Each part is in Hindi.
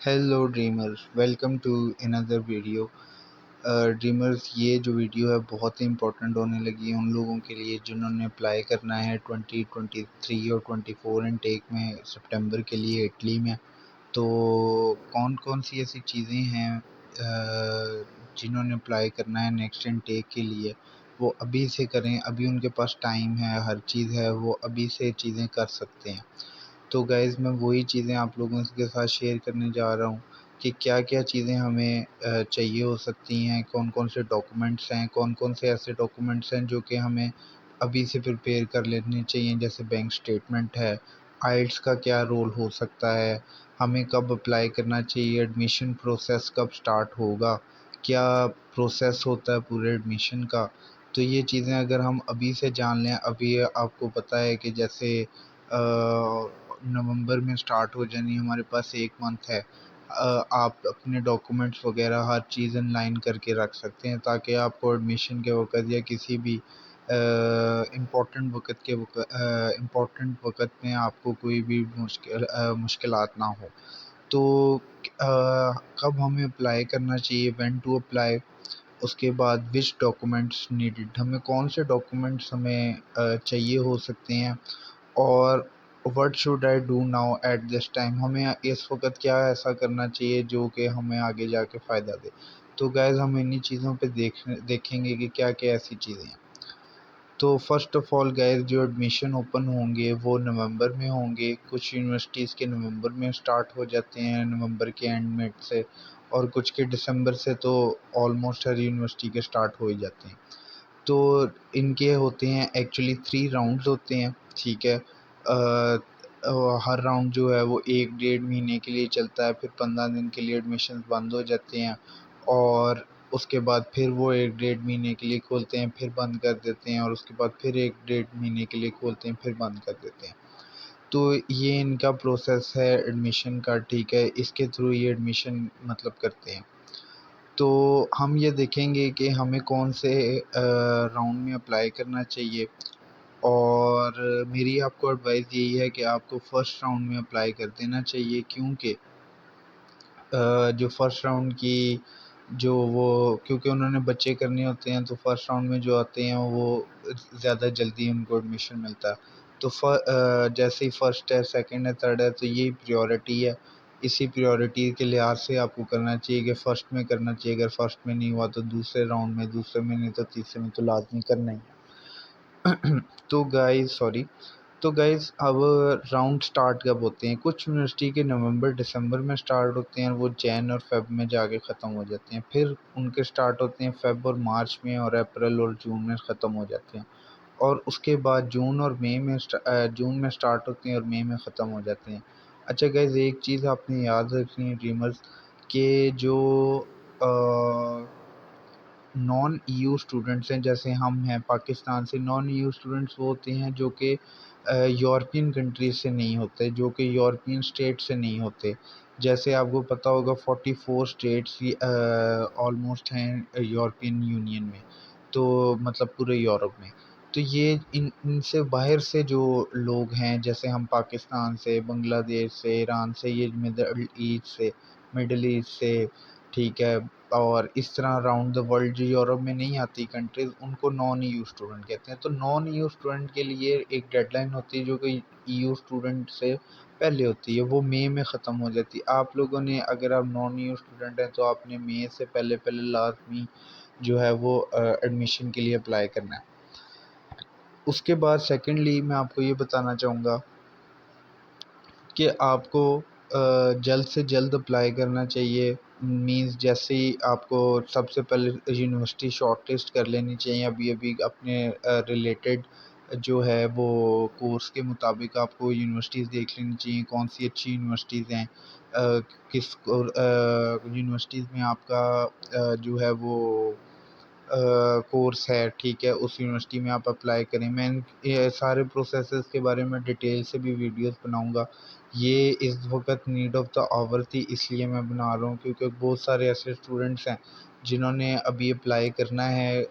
Hello dreamers, welcome to another video. Dreamers, ये जो वीडियो है बहुत ही इंपॉर्टेंट होने लगी है उन लोगों के लिए जिन्होंने अप्लाई करना है 2023 और 24 इनटेक में सितंबर के लिए इटली में। तो कौन कौन सी ऐसी चीज़ें हैं जिन्होंने अप्लाई करना है नेक्स्ट इनटेक के लिए, वो अभी से करें। अभी उनके पास टाइम है, हर चीज़ है, वो अभी से चीज़ें कर सकते हैं। तो गाइज़, मैं वही चीज़ें आप लोगों के साथ शेयर करने जा रहा हूँ कि क्या-क्या चीज़ें हमें चाहिए हो सकती हैं, कौन-कौन से डॉक्यूमेंट्स हैं, कौन-कौन से ऐसे डॉक्यूमेंट्स हैं जो कि हमें अभी से प्रिपेयर कर लेने चाहिए, जैसे बैंक स्टेटमेंट है, आइल्स का क्या रोल हो सकता है, हमें कब अप्लाई करना चाहिए, एडमिशन प्रोसेस कब स्टार्ट होगा, क्या प्रोसेस होता है पूरे एडमिशन का। तो ये चीज़ें अगर हम अभी से जान लें, अभी आपको पता है कि जैसे नवंबर में स्टार्ट हो जानी, हमारे पास 1 मंथ है। आप अपने डॉक्यूमेंट्स वगैरह हर चीज़ इनलाइन करके रख सकते हैं ताकि आपको एडमिशन के वक़्त या किसी भी इम्पोर्टेंट वक़्त में आपको कोई भी मुश्किलात ना हो। तो कब हमें अप्लाई करना चाहिए, व्हेन टू अप्लाई, उसके बाद विच डॉक्यूमेंट्स नीडेड, हमें कौन से डॉक्यूमेंट्स हमें चाहिए हो सकते हैं, और what should I do now at this time, हमें इस वक़्त क्या ऐसा करना चाहिए जो कि हमें आगे जाके फ़ायदा दे। तो गाइज़, हम इन्हीं चीज़ों पे देखेंगे कि क्या-क्या ऐसी चीज़ें हैं। तो फ़र्स्ट ऑफ़ ऑल गाइज़, जो एडमिशन ओपन होंगे वो नवंबर में होंगे। कुछ यूनिवर्सिटीज़ के नवंबर में स्टार्ट हो जाते हैं, नवंबर के एंड मिड से, और कुछ के दिसंबर से। तो ऑलमोस्ट हर यूनिवर्सिटी के स्टार्ट हो ही जाते हैं। तो इनके होते हैं एक्चुअली 3 राउंड्स होते हैं, ठीक है। हर राउंड जो है वो 1 डेढ़ महीने के लिए चलता है, फिर 15 दिन के लिए एडमिशन्स बंद हो जाते हैं, और उसके बाद फिर वो 1 डेढ़ महीने के लिए खोलते हैं, फिर बंद कर देते हैं, और उसके बाद फिर 1 डेढ़ महीने के लिए खोलते हैं, फिर बंद कर देते हैं। तो ये इनका प्रोसेस है एडमिशन का, ठीक है। इसके थ्रू ये एडमिशन मतलब करते हैं। तो हम ये देखेंगे कि हमें कौन से राउंड में अप्लाई करना चाहिए, और मेरी आपको एडवाइस यही है कि आपको फर्स्ट राउंड में अप्लाई कर देना चाहिए, क्योंकि जो फर्स्ट राउंड की जो वो क्योंकि उन्होंने बच्चे करने होते हैं, तो फर्स्ट राउंड में जो आते हैं वो ज़्यादा जल्दी उनको एडमिशन मिलता है। तो जैसे ही फर्स्ट है, सेकंड है, थर्ड है, तो ये प्रायोरिटी है। इसी प्रायोरिटी के लिहाज से आपको करना चाहिए कि फर्स्ट में करना चाहिए। अगर फर्स्ट में नहीं हुआ तो दूसरे राउंड में, दूसरे में नहीं तो तीसरे में, तो लाज़मी करना ही है। तो गाइज़, अब राउंड स्टार्ट कब होते हैं? कुछ यूनिवर्सिटी के नवंबर दिसंबर में स्टार्ट होते हैं, और वो जैन और फ़ेब में जाके ख़त्म हो जाते हैं। फिर उनके स्टार्ट होते हैं फ़ेब और मार्च में, और अप्रैल और जून में ख़त्म हो जाते हैं। और उसके बाद जून में स्टार्ट होते हैं और मई में ख़त्म हो जाते हैं। अच्छा गाइज़, एक चीज़ आपने याद रखनी है ड्रीमर्स, कि जो अ नॉन ईयू स्टूडेंट्स हैं, जैसे हम हैं पाकिस्तान से, नॉन ईयू स्टूडेंट्स वो होते हैं जो कि यूरोपियन कंट्रीज़ से नहीं होते, जो कि यूरोपियन स्टेट से नहीं होते। जैसे आपको पता होगा 44 स्टेट्स ही ऑलमोस्ट हैं यूरोपियन यूनियन में, तो मतलब पूरे यूरोप में। तो ये इनसे बाहर से जो लोग हैं, जैसे हम पाकिस्तान से, बांग्लादेश से, ईरान से, ये मिडल ईस्ट से, ठीक है, और इस तरह अराउंड द वर्ल्ड जो यूरोप में नहीं आती कंट्रीज़, उनको नॉन ईयू स्टूडेंट कहते हैं। तो नॉन ईयू स्टूडेंट के लिए एक डेडलाइन होती है जो कि ईयू स्टूडेंट से पहले होती है, वो मई में ख़त्म हो जाती है। आप लोगों ने, अगर आप नॉन ईयू स्टूडेंट हैं, तो आपने मई से पहले लाज़मी जो है वो एडमिशन के लिए अप्लाई करना है। उसके बाद सेकेंडली मैं आपको ये बताना चाहूँगा कि आपको जल्द से जल्द अप्लाई करना चाहिए। मीन्स जैसे ही आपको सबसे पहले यूनिवर्सिटी शॉर्टलिस्ट कर लेनी चाहिए, अभी-अभी अपने रिलेटेड जो है वो कोर्स के मुताबिक आपको यूनिवर्सिटीज़ देख लेनी चाहिए, कौन-सी अच्छी यूनिवर्सिटीज़ हैं। यूनिवर्सिटीज़ में आपका जो है वो कोर्स है, ठीक है, उस यूनिवर्सिटी में आप अप्लाई करें। मैं ये सारे प्रोसेसेस के बारे में डिटेल से भी वीडियोस बनाऊँगा। ये इस वक़्त नीड ऑफ़ द आवर थी, इसलिए मैं बना रहा हूँ, क्योंकि बहुत सारे ऐसे स्टूडेंट्स हैं जिन्होंने अभी अप्लाई करना है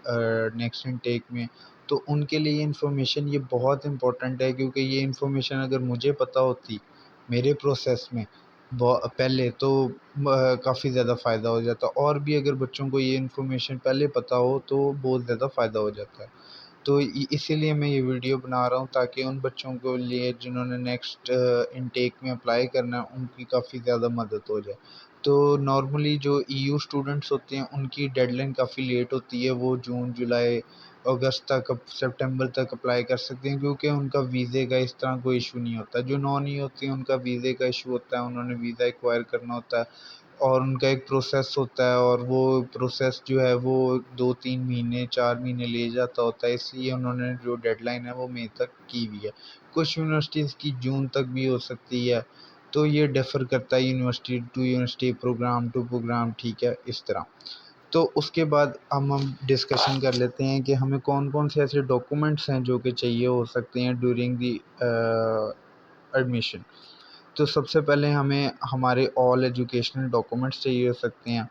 नेक्स्ट इनटेक में। तो उनके लिए इन्फॉर्मेशन ये बहुत इम्पोर्टेंट है, क्योंकि ये इन्फॉर्मेशन अगर मुझे पता होती मेरे प्रोसेस में, पहले तो काफ़ी ज़्यादा फ़ायदा हो जाता। और भी अगर बच्चों को ये इन्फॉर्मेशन पहले पता हो तो बहुत ज़्यादा फ़ायदा हो जाता है। तो इसीलिए मैं ये वीडियो बना रहा हूँ, ताकि उन बच्चों को लिए जिन्होंने नेक्स्ट इनटेक में अप्लाई करना है उनकी काफ़ी ज़्यादा मदद हो जाए। तो नॉर्मली जो ईयू स्टूडेंट्स होते हैं उनकी डेडलाइन काफ़ी लेट होती है, वो जून, जुलाई, अगस्त तक, सितंबर तक अप्लाई कर सकते हैं, क्योंकि उनका वीज़े का इस तरह कोई इशू नहीं होता। जो नॉन ईयू होती हैं उनका वीज़े का इशू होता है, उन्होंने वीज़ा एक्वायर करना होता है और उनका एक प्रोसेस होता है, और वो प्रोसेस जो है वो 2-3 महीने, 4 महीने ले जाता होता है, इसलिए उन्होंने जो डेडलाइन है वो मई तक की हुई है। कुछ यूनिवर्सिटीज़ की जून तक भी हो सकती है, तो ये डिफ़र करता है university to university, programme to programme, ठीक है, इस तरह। तो उसके बाद हम डिस्कशन कर लेते हैं कि हमें कौन-कौन से ऐसे डॉक्यूमेंट्स हैं जो कि चाहिए हो सकते हैं ड्यूरिंग द एडमिशन। तो सबसे पहले हमें हमारे ऑल एजुकेशनल डॉक्यूमेंट्स चाहिए हो सकते हैं।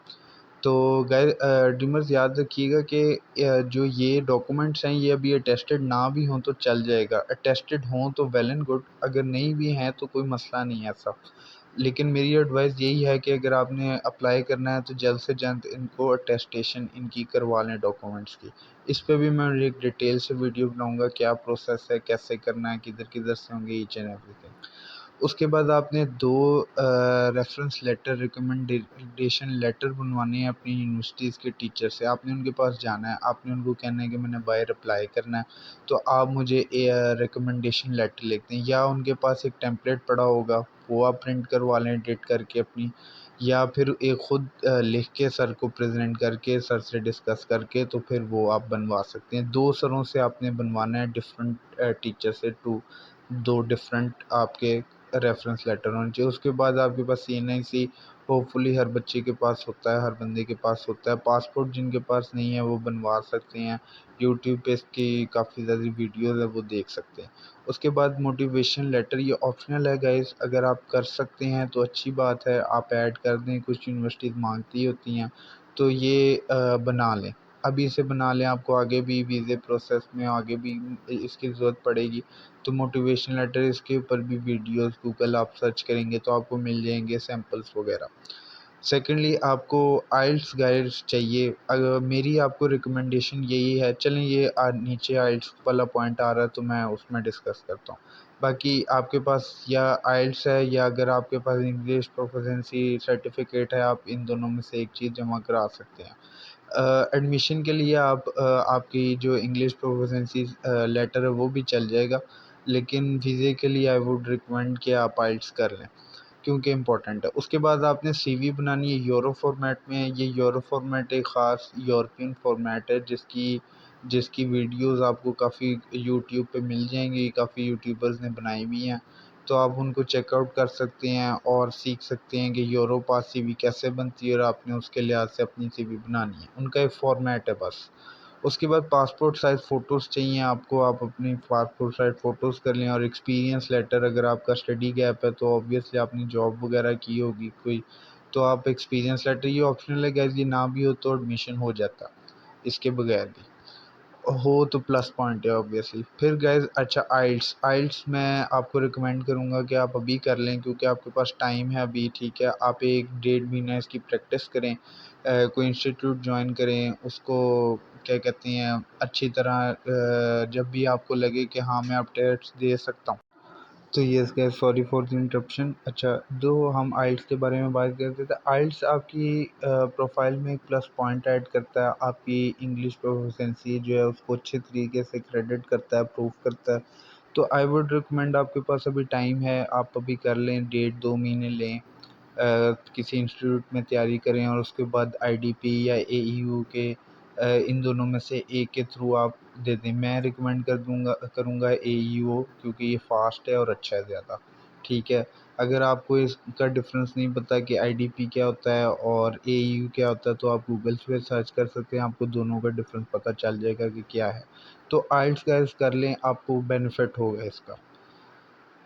तो ड्रीमर्स याद रखिएगा कि जो ये डॉक्यूमेंट्स हैं ये अभी अटेस्टेड ना भी हों तो चल जाएगा, अटेस्टेड हों तो वेल एंड गुड, अगर नहीं भी हैं तो कोई मसला नहीं है ऐसा। लेकिन मेरी एडवाइस यही है कि अगर आपने अप्लाई करना है तो जल्द से जल्द इनको अटेस्टेशन इनकी करवा लें डॉक्यूमेंट्स की। इस पे भी मैं एक डिटेल से वीडियो बनाऊँगा, क्या प्रोसेस है, कैसे करना है, किधर-किधर से होंगे ईच एंड एवरीथिंग। उसके बाद आपने 2 रेफ़रेंस लेटर, रिकमेंडेशन लेटर बनवाने हैं अपनी यूनिवर्सिटीज़ के टीचर से। आपने उनके पास जाना है, आपने उनको कहना है कि मैंने बाहर अप्लाई करना है, तो आप मुझे रिकमेंडेशन लेटर लिख दें, या उनके पास एक टेम्पलेट पड़ा होगा, वो आप प्रिंट करवा लें एडिट करके अपनी, या फिर एक खुद लिख के सर को प्रेज़ेंट करके, सर से डिस्कस करके, तो फिर वो आप बनवा सकते हैं। 2 सरों से आपने बनवाना है, डिफरेंट टीचर से, 2 डिफरेंट आपके रेफरेंस लेटर होने चाहिए। उसके बाद आपके पास सीएनआईसी होपफुली हर बच्चे के पास होता है, हर बंदे के पास होता है। पासपोर्ट जिनके पास नहीं है वो बनवा सकते हैं, यूट्यूब पे इसकी काफ़ी ज़्यादा वीडियोज़ है, वो देख सकते हैं। उसके बाद मोटिवेशन लेटर, ये ऑप्शनल है गाइज़, अगर आप कर सकते हैं तो अच्छी बात है, आप ऐड कर दें, कुछ यूनिवर्सिटीज़ माँगती होती हैं, तो ये बना लें। अभी से बना लें, आपको आगे भी वीज़े प्रोसेस में आगे भी इसकी ज़रूरत पड़ेगी। तो मोटिवेशन लेटर, इसके ऊपर भी वीडियोस गूगल आप सर्च करेंगे तो आपको मिल जाएंगे सैम्पल्स वगैरह। सेकेंडली आपको आइल्स गाइड्स चाहिए। अगर मेरी आपको रिकमेंडेशन यही है, चलें ये नीचे आइल्स वाला पॉइंट आ रहा है तो मैं उसमें डिस्कस करता हूँ। बाकी आपके पास या आइल्स है, या अगर आपके पास इंग्लिश प्रोफिशिएंसी सर्टिफिकेट है, आप इन दोनों में से एक चीज़ जमा करा सकते हैं। एडमिशन के लिए आपकी जो इंग्लिश प्रोफिशिएंसी लेटर है वो भी चल जाएगा, लेकिन वीज़े के लिए आई वुड रिकमेंड कि आप आइल्स कर लें, क्योंकि इम्पोर्टेंट है। उसके बाद आपने सीवी बनानी है यूरो फॉर्मेट में। ये यूरो फॉर्मेट एक ख़ास यूरोपियन फॉर्मेट है, जिसकी जिसकी वीडियोज़ आपको काफ़ी यूट्यूब पे मिल जाएँगी, काफ़ी यूट्यूबर्स ने बनाई हुई हैं। तो आप उनको चेकआउट कर सकते हैं और सीख सकते हैं कि यूरो पास सीवी कैसे बनती है, और आपने उसके लिहाज से अपनी सीवी बनानी है। उनका एक फ़ॉर्मेट है बस। उसके बाद पासपोर्ट साइज़ फ़ोटोज़ चाहिए आपको, आप अपनी पासपोर्ट साइज़ फ़ोटोज़ कर लें, और एक्सपीरियंस लेटर, अगर आपका स्टडी गैप है तो ऑब्वियसली आपने जॉब वगैरह की होगी कोई, तो आप एक्सपीरियंस लेटर, ये ऑप्शनल है गाइस, ये ना भी हो तो एडमिशन हो जाता इसके बगैर भी। हो तो प्लस पॉइंट है ऑब्वियसली। फिर गाइस, अच्छा, आइल्स आइल्स मैं आपको रिकमेंड करूँगा कि आप अभी कर लें, क्योंकि आपके पास टाइम है अभी, ठीक है। आप 1 डेढ़ महीना इसकी प्रैक्टिस करें, कोई इंस्टीट्यूट जॉइन करें, उसको क्या कहते हैं, अच्छी तरह जब भी आपको लगे कि हाँ मैं अब टेस्ट दे सकता हूँ। तो yes guys, sorry for the interruption. अच्छा, जो हम आइल्स के बारे में बात करते थे, आइल्स आपकी प्रोफाइल में एक प्लस पॉइंट ऐड करता है, आपकी इंग्लिश प्रोफिशिएंसी जो है उसको अच्छे तरीके से क्रेडिट करता है, प्रूव करता है। तो आई वुड रिकमेंड, आपके पास अभी टाइम है, आप अभी कर लें, 1.5-2 महीने लें, किसी इंस्टीट्यूट में तैयारी करें, और उसके बाद आईडीपी या एईयू के इन दोनों में से एक के थ्रू आप दे दें। मैं रिकमेंड करूँगा एईयू, क्योंकि ये फ़ास्ट है और अच्छा है ज़्यादा, ठीक है। अगर आपको इसका डिफ़रेंस नहीं पता कि आईडीपी क्या होता है और एईयू क्या होता है, तो आप गूगल पे सर्च कर सकते हैं, आपको दोनों का डिफ़रेंस पता चल जाएगा कि क्या है। तो आइल्स गाइस कर लें, आपको बेनिफिट होगा इसका।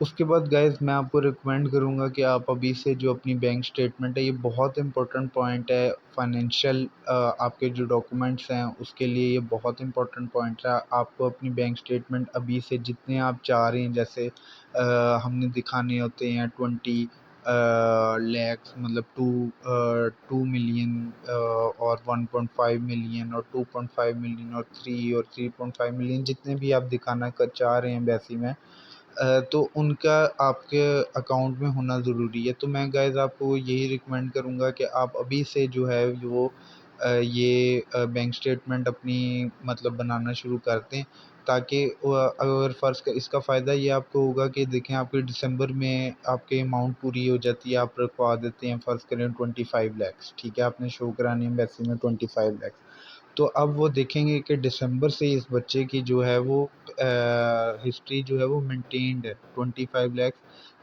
उसके बाद गाइज़ मैं आपको रिकमेंड करूँगा कि आप अभी से जो अपनी बैंक स्टेटमेंट है, ये बहुत इम्पोर्टेंट पॉइंट है, फाइनेंशियल आपके जो डॉक्यूमेंट्स हैं उसके लिए ये बहुत इम्पोर्टेंट पॉइंट है। आपको अपनी बैंक स्टेटमेंट अभी से जितने आप चाह रहे हैं, जैसे हमने दिखाने होते हैं 20 लैक्स मतलब 2 मिलियन और 1.5 मिलियन और 2.5 मिलियन और 3 और 3.5 मिलियन, जितने भी आप दिखाना चाह रहे हैं वैसी में, तो उनका आपके अकाउंट में होना ज़रूरी है। तो मैं गाइज़ आपको यही रिकमेंड करूँगा कि आप अभी से जो है वो ये बैंक स्टेटमेंट अपनी मतलब बनाना शुरू कर दें, ताकि अगर फ़र्ज़ का इसका फ़ायदा ये आपको होगा कि देखें आपके दिसंबर में आपकी अमाउंट पूरी हो जाती है, आप रखवा देते हैं फ़र्ज़ करें 25 लैक्स, ठीक है, आपने शो करानी है एम्बेसी में 25 लैक्स। तो अब वो देखेंगे कि दिसंबर से इस बच्चे की जो है वो हिस्ट्री जो है वो मेंटेन्ड है 25 लैक्स,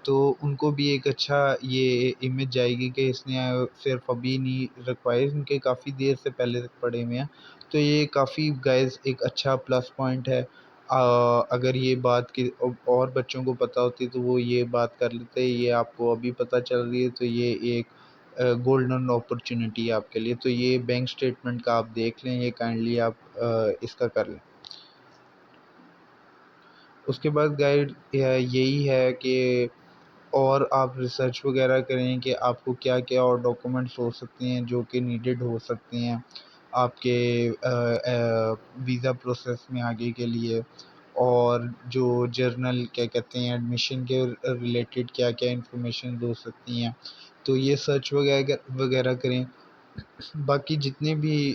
तो उनको भी एक अच्छा ये इमेज जाएगी कि इसने सिर्फ अभी नहीं रखवाए, इनके काफ़ी देर से पहले तक पड़े हुए हैं। तो ये काफ़ी गाइस एक अच्छा प्लस पॉइंट है। अगर ये बात कि और बच्चों को पता होती तो वो ये बात कर लेते, ये आपको अभी पता चल रही है, तो ये एक गोल्डन अपॉर्चुनिटी है आपके लिए। तो ये बैंक स्टेटमेंट का आप देख लें, ये काइंडली आप इसका कर लें। उसके बाद गाइड यही है कि और आप रिसर्च वगैरह करें कि आपको क्या-क्या और डॉक्यूमेंट्स हो सकते हैं जो कि नीडेड हो सकते हैं आपके वीज़ा प्रोसेस में आगे के लिए, और जो जर्नल क्या कहते हैं एडमिशन के रिलेटेड क्या-क्या इन्फॉर्मेशन हो सकती हैं। तो ये सर्च वगैरह वगैरह करें। बाकी जितने भी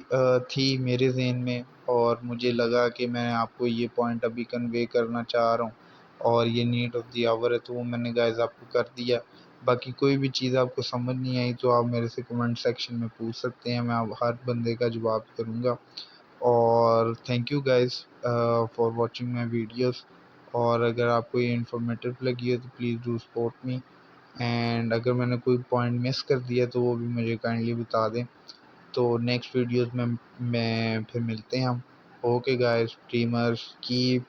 थी मेरे ज़हन में और मुझे लगा कि मैं आपको ये पॉइंट अभी कन्वे करना चाह रहा हूँ और ये नीड ऑफ़ द आवर है, तो वो मैंने गाइज़ आपको कर दिया। बाकी कोई भी चीज़ आपको समझ नहीं आई तो आप मेरे से कमेंट सेक्शन में पूछ सकते हैं, मैं अब हर बंदे का जवाब करूँगा। और thank you guys for watching my videos, और अगर आपको ये इन्फॉर्मेटिव लगी है तो please do support me, and अगर मैंने कोई पॉइंट मिस कर दिया तो वो भी मुझे काइंडली बता दें। तो नेक्स्ट वीडियोस में फिर मिलते हैं हम। Okay guys, dreamers keep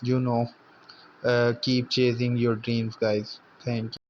you know keep chasing your dreams guys. Thank you.